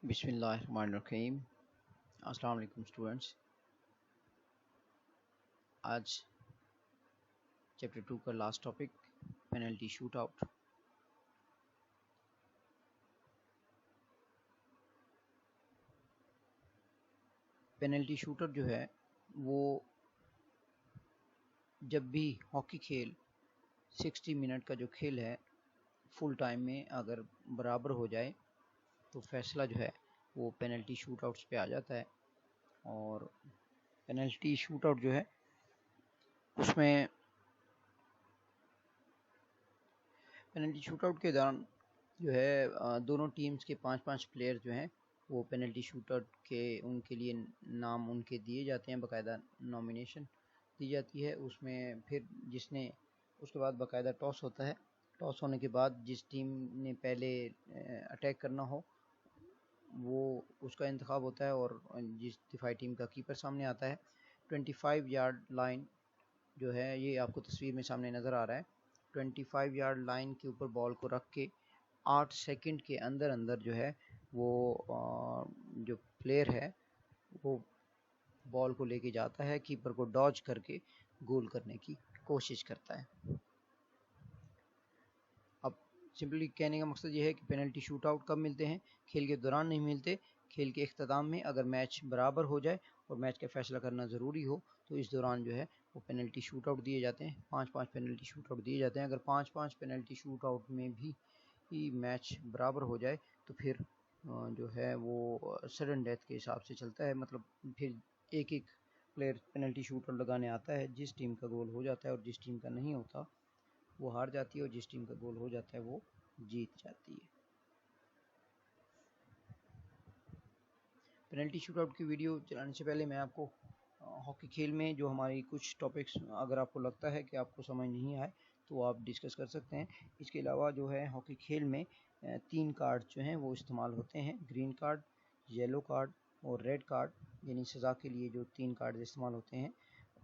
बिस्मिल्लाहिर्रहमानिर्रहीम। अस्सलाम वालेकुम स्टूडेंट्स। आज चैप्टर 2 का last topic penalty shoot out. Penalty shooter जो है वो जब भी हॉकी खेल 60 मिनट का जो खेल है फुल टाइम में अगर बराबर हो जाए तो फैसला जो है वो पेनल्टी शूट आउट्स पे आ जाता है। और पेनल्टी शूट आउट जो है उसमें पेनल्टी शूट आउट के दौरान जो है दोनों टीम्स के 5-5 प्लेयर जो हैं वो पेनल्टी शूट आउट के उनके लिए नाम उनके दिए जाते हैं, बाकायदा नॉमिनेशन दी जाती है। उसमें फिर जिसने उसके बाद बाकायदा टॉस होता है। टॉस होने के बाद जिस टीम ने पहले अटैक करना हो वो उसका इंतखाब होता है और जिस दिफाई टीम का कीपर सामने आता है 25 यार्ड लाइन जो है ये आपको तस्वीर में सामने नज़र आ रहा है। 25 यार्ड लाइन के ऊपर बॉल को रख के 8 सेकंड के अंदर अंदर जो है वो जो प्लेयर है वो बॉल को लेके जाता है, कीपर को डॉज करके गोल करने की कोशिश करता है। अब सिंपली कहने का मकसद ये है कि पेनल्टी शूट आउट कब मिलते हैं? खेल के दौरान नहीं मिलते। खेल के इख्तिताम में अगर मैच बराबर हो जाए और मैच का फैसला करना ज़रूरी हो तो इस दौरान जो है वो पेनल्टी शूट आउट दिए जाते हैं। 5-5 पेनल्टी शूट आउट दिए जाते हैं। अगर 5-5 पेनल्टी शूट आउट में भी मैच बराबर हो जाए तो फिर जो है वो सडन डेथ के हिसाब से चलता है। मतलब फिर एक एक प्लेयर पेनल्टी शूट आउट लगाने आता है। जिस टीम का गोल हो जाता है और जिस टीम का नहीं होता वो हार जाती है और जिस टीम का गोल हो जाता है वो जीत जाती है। पेनल्टी शूट आउट की वीडियो चलाने से पहले मैं आपको हॉकी खेल में जो हमारी कुछ टॉपिक्स अगर आपको लगता है कि आपको समझ नहीं आए तो आप डिस्कस कर सकते हैं। इसके अलावा जो है हॉकी खेल में 3 कार्ड जो हैं वो इस्तेमाल होते हैं, ग्रीन कार्ड, येलो कार्ड और रेड कार्ड, यानी सज़ा के लिए जो 3 कार्ड इस्तेमाल होते हैं।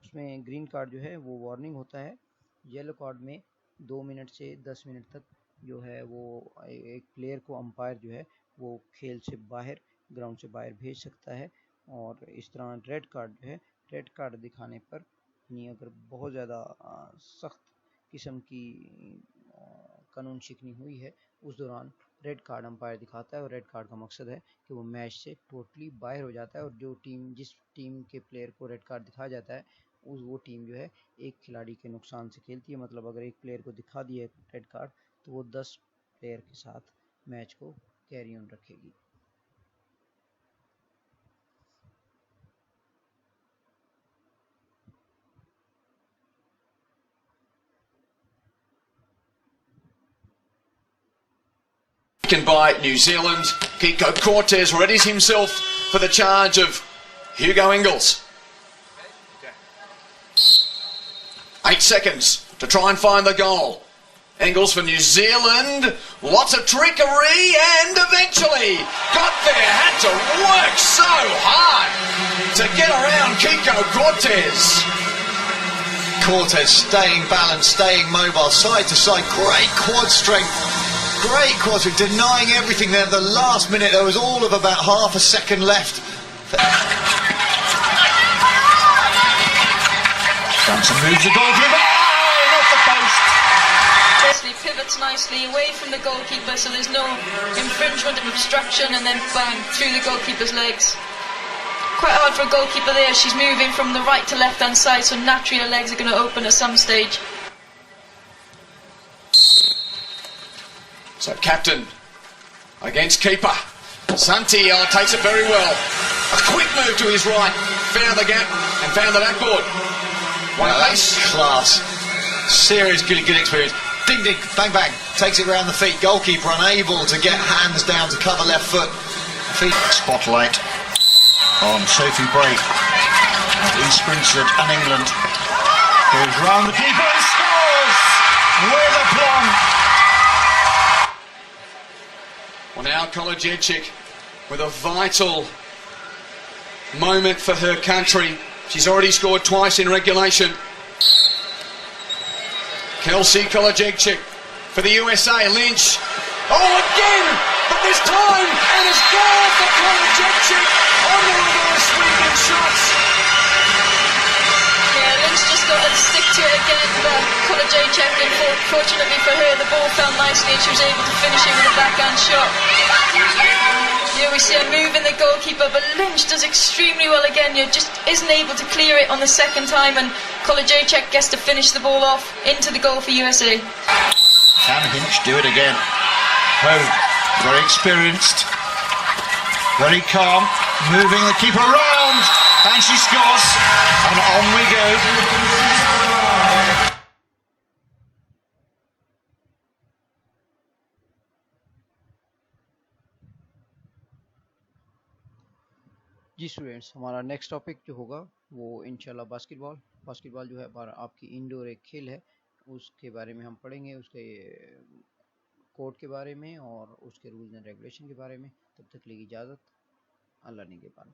उसमें ग्रीन कार्ड जो है वो वार्निंग होता है। येलो कार्ड में 2 मिनट से 10 मिनट तक जो है वो एक प्लेयर को अंपायर जो है वो खेल से बाहर, ग्राउंड से बाहर भेज सकता है। और इस तरह रेड कार्ड जो है, रेड कार्ड दिखाने पर यानी अगर बहुत ज़्यादा सख्त किस्म की कानून शिकनी हुई है उस दौरान रेड कार्ड अंपायर दिखाता है। और रेड कार्ड का मकसद है कि वो मैच से टोटली बाहर हो जाता है और जिस टीम के प्लेयर को रेड कार्ड दिखाया जाता है वो टीम जो है एक खिलाड़ी के नुकसान से खेलती है। मतलब अगर एक प्लेयर को दिखा दिया रेड कार्ड तो वो 10 प्लेयर के साथ मैच को कैरी ऑन रखेगी। By New Zealand, Kiko Cortez readies himself for the charge of Hugo Ingles. 8 seconds to try and find the goal. Ingles for New Zealand, lots of trickery and eventually got there, had to work so hard to get around Kiko Cortez. Cortez staying balanced, staying mobile, side to side, great quad strength. Great quad strength, denying everything there at the last minute. There was all of about half a second left. Johnson moves the goalkeeper, oh, off the post. Firstly, pivots nicely away from the goalkeeper so there's no infringement of obstruction, and then bang, through the goalkeeper's legs. Quite hard for a goalkeeper there. She's moving from the right to left hand side, so naturally her legs are going to open at some stage. So captain against keeper. Santi takes it very well. A quick move to his right, found the gap and found the backboard. Wow, that's class. Serious good experience. Ding ding, bang bang, takes it round the feet. Goalkeeper unable to get hands down to cover left foot. Feet. Spotlight on Sophie Bray. East Grinstead and England. Goes round the keeper and scores with aplomb. Well, now Kolodziejczyk with a vital moment for her country. She's already scored twice in regulation. Kelsey Kolodziejczyk for the USA. Lynch. Oh, again! But this time, and it's goal for hat-trick on one of those sweeping shots. Yeah, Lynch just got to stick to it again. Connor Jacek, fortunately for her, the ball fell nicely and she was able to finish it with a backhand shot. Yeah, we see her moving the goalkeeper, but Lynch does extremely well again. Just isn't able to clear it on the second time, and Connor Jacek gets to finish the ball off into the goal for USA. Can Hinch do it again? Hogue, very experienced, very calm, moving the keeper round, and she scores, and on we go. जी students, हमारा next topic जो होगा वो इंशाल्लाह basketball जो है आपकी indoor एक खेल है, उसके बारे में हम पढ़ेंगे, उसके कोर्ट के बारे में और उसके रूल्स एंड रेगुलेशन के बारे में। तब तक के लिए इजाज़त, अल्लाह ने के पास।